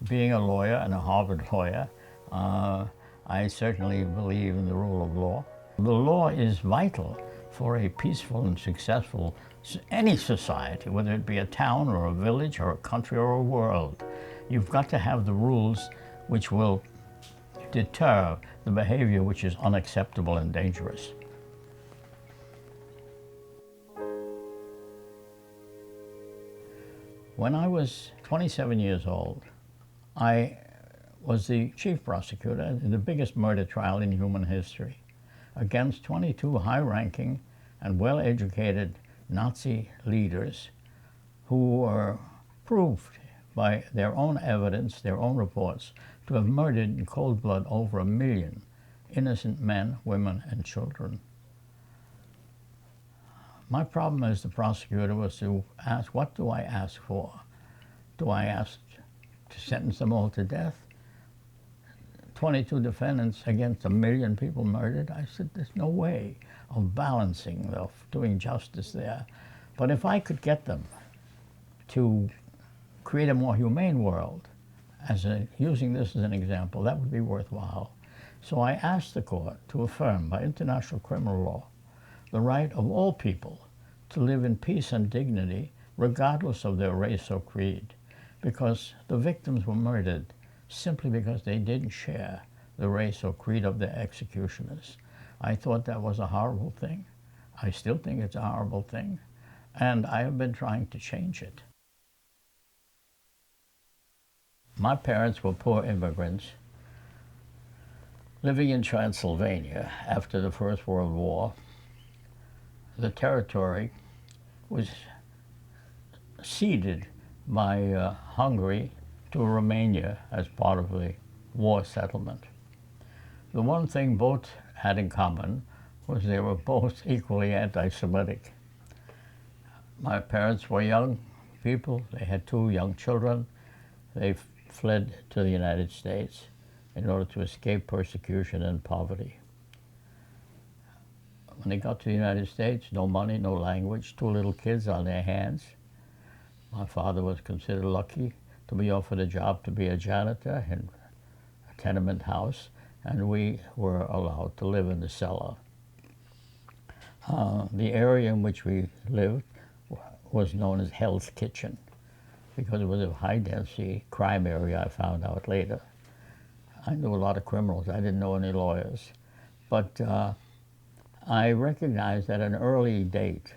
Being a lawyer and a Harvard lawyer, I certainly believe in the rule of law. The law is vital for a peaceful and successful any society, whether it be a town or a village or a country or a world. You've got to have the rules which will deter the behavior which is unacceptable and dangerous. When I was 27 years old, I was the chief prosecutor in the biggest murder trial in human history against 22 high-ranking and well-educated Nazi leaders who were proved by their own evidence, their own reports, to have murdered in cold blood over 1 million innocent men, women, and children. My problem as the prosecutor was to ask, what do I ask for? Do I ask to sentence them all to death? 22 defendants against 1 million people murdered? I said, there's no way of balancing, of doing justice there. But if I could get them to create a more humane world, using this as an example, that would be worthwhile. So I asked the court to affirm by international criminal law the right of all people to live in peace and dignity regardless of their race or creed, because the victims were murdered simply because they didn't share the race or creed of their executioners. I thought that was a horrible thing. I still think it's a horrible thing, and I have been trying to change it. My parents were poor immigrants living in Transylvania after the First World War. The territory was ceded by Hungary to Romania as part of the war settlement. The one thing both had in common was they were both equally anti-Semitic. My parents were young people. They had 2 young children. They fled to the United States in order to escape persecution and poverty. When they got to the United States, no money, no language, 2 little kids on their hands. My father was considered lucky to be offered a job to be a janitor in a tenement house, and we were allowed to live in the cellar. The area in which we lived was known as Hell's Kitchen because it was a high-density crime area, I found out later. I knew a lot of criminals. I didn't know any lawyers. But I recognized at an early date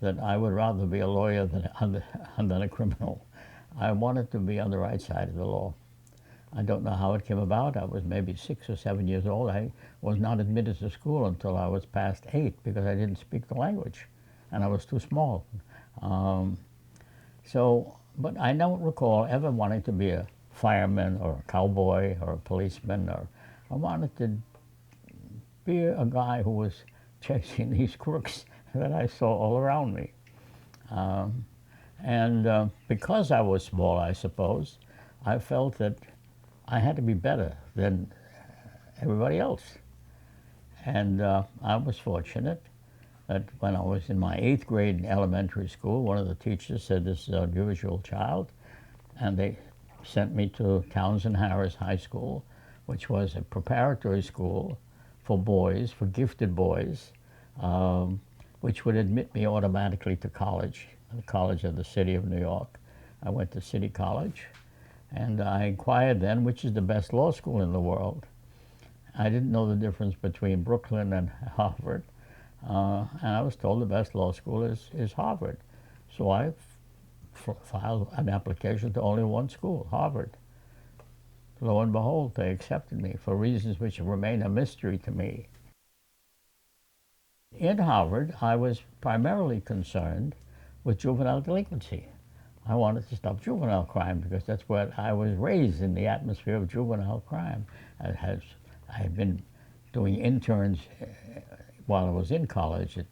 that I would rather be a lawyer than a criminal. I wanted to be on the right side of the law. I don't know how it came about. I was maybe 6 or 7 years old. I was not admitted to school until I was past 8 because I didn't speak the language, and I was too small. But I don't recall ever wanting to be a fireman or a cowboy or a policeman. I wanted to be a guy who was chasing these crooks that I saw all around me. Because I was small, I suppose, I felt that I had to be better than everybody else. And I was fortunate that when I was in my 8th grade in elementary school, one of the teachers said, this is an unusual child, and they sent me to Townsend Harris High School, which was a preparatory school for boys, for gifted boys, which would admit me automatically to college, the College of the City of New York. I went to City College, and I inquired then which is the best law school in the world. I didn't know the difference between Brooklyn and Harvard, and I was told the best law school is Harvard. So I filed an application to only one school, Harvard. Lo and behold, they accepted me for reasons which remain a mystery to me. In Harvard, I was primarily concerned with juvenile delinquency. I wanted to stop juvenile crime because that's where I was raised, in the atmosphere of juvenile crime. I had been doing interns while I was in college at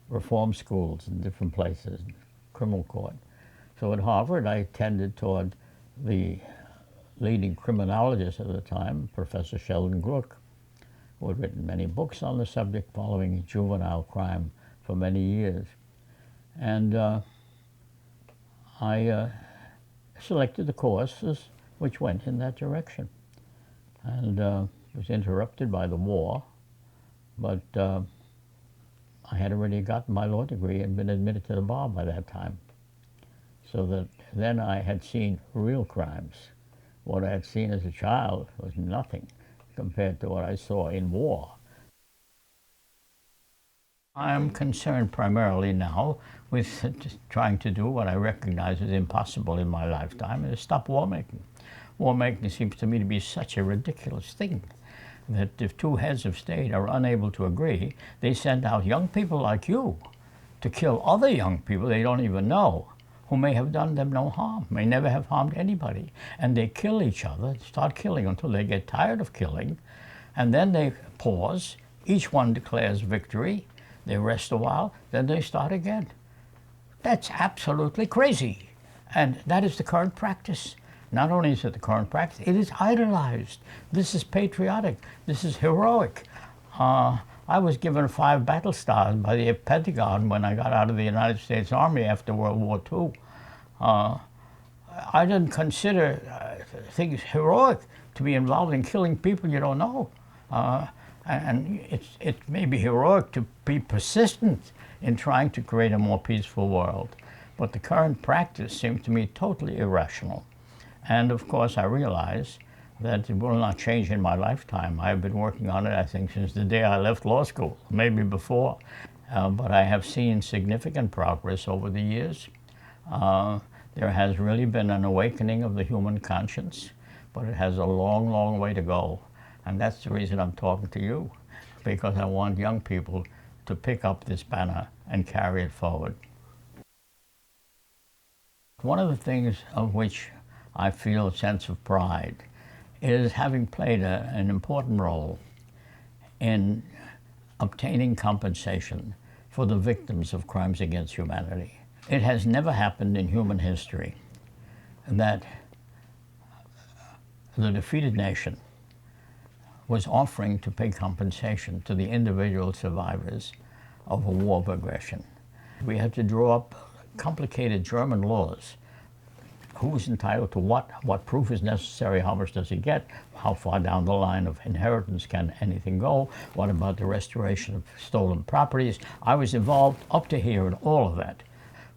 reform schools in different places, criminal court. So at Harvard, I tended toward the leading criminologist at the time, Professor Sheldon Gluck, who had written many books on the subject following juvenile crime for many years. And I selected the course as which went in that direction. And it was interrupted by the war, but I had already gotten my law degree and been admitted to the bar by that time. So that then I had seen real crimes. What I had seen as a child was nothing compared to what I saw in war. I'm concerned primarily now with trying to do what I recognize is impossible in my lifetime, and is stop war making. War making seems to me to be such a ridiculous thing that if two heads of state are unable to agree, they send out young people like you to kill other young people they don't even know, who may have done them no harm, may never have harmed anybody. And they kill each other, start killing until they get tired of killing, and then they pause, each one declares victory, they rest a while, then they start again. That's absolutely crazy. And that is the current practice. Not only is it the current practice, it is idolized. This is patriotic. This is heroic. I was given 5 battle stars by the Pentagon when I got out of the United States Army after World War II. I didn't consider things heroic to be involved in killing people you don't know. And it may be heroic to be persistent in trying to create a more peaceful world. But the current practice seems to me totally irrational. And of course I realize that it will not change in my lifetime. I've been working on it, I think, since the day I left law school, maybe before. But I have seen significant progress over the years. There has really been an awakening of the human conscience, but it has a long, long way to go. And that's the reason I'm talking to you, because I want young people to pick up this banner and carry it forward. One of the things of which I feel a sense of pride is having played an important role in obtaining compensation for the victims of crimes against humanity. It has never happened in human history that the defeated nation was offering to pay compensation to the individual survivors of a war of aggression. We had to draw up complicated German laws. Who's entitled to what proof is necessary, how much does he get, how far down the line of inheritance can anything go, what about the restoration of stolen properties. I was involved up to here in all of that.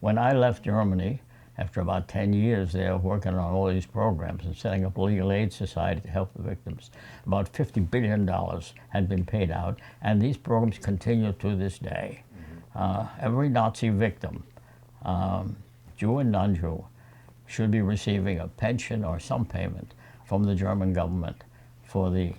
When I left Germany, after about 10 years there working on all these programs and setting up a legal aid society to help the victims, about $50 billion had been paid out, and these programs continue to this day. Every Nazi victim, Jew and non-Jew, should be receiving a pension or some payment from the German government for the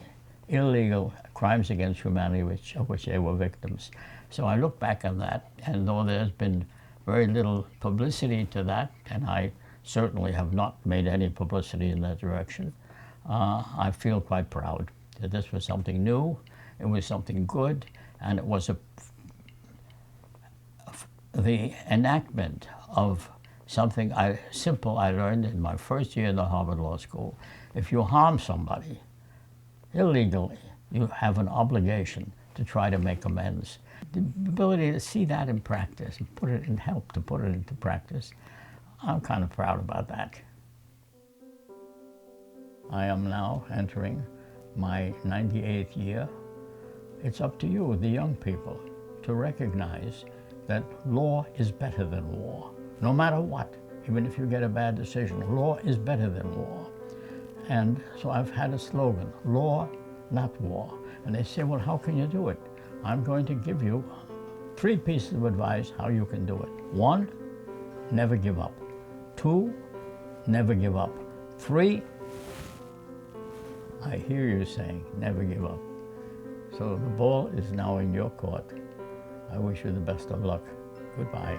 illegal crimes against humanity of which they were victims. So I look back on that, and though there's been very little publicity to that, and I certainly have not made any publicity in that direction, I feel quite proud that this was something new, it was something good, and it was the enactment of something simple I learned in my first year in the Harvard Law School. If you harm somebody illegally, you have an obligation to try to make amends. The ability to see that in practice and put it in help to put it into practice, I'm kind of proud about that. I am now entering my 98th year. It's up to you, the young people, to recognize that law is better than war. No matter what, even if you get a bad decision, law is better than war. And so I've had a slogan, law, not war. And they say, well, how can you do it? I'm going to give you 3 pieces of advice how you can do it. 1, never give up. 2, never give up. 3, I hear you saying, never give up. So the ball is now in your court. I wish you the best of luck. Goodbye.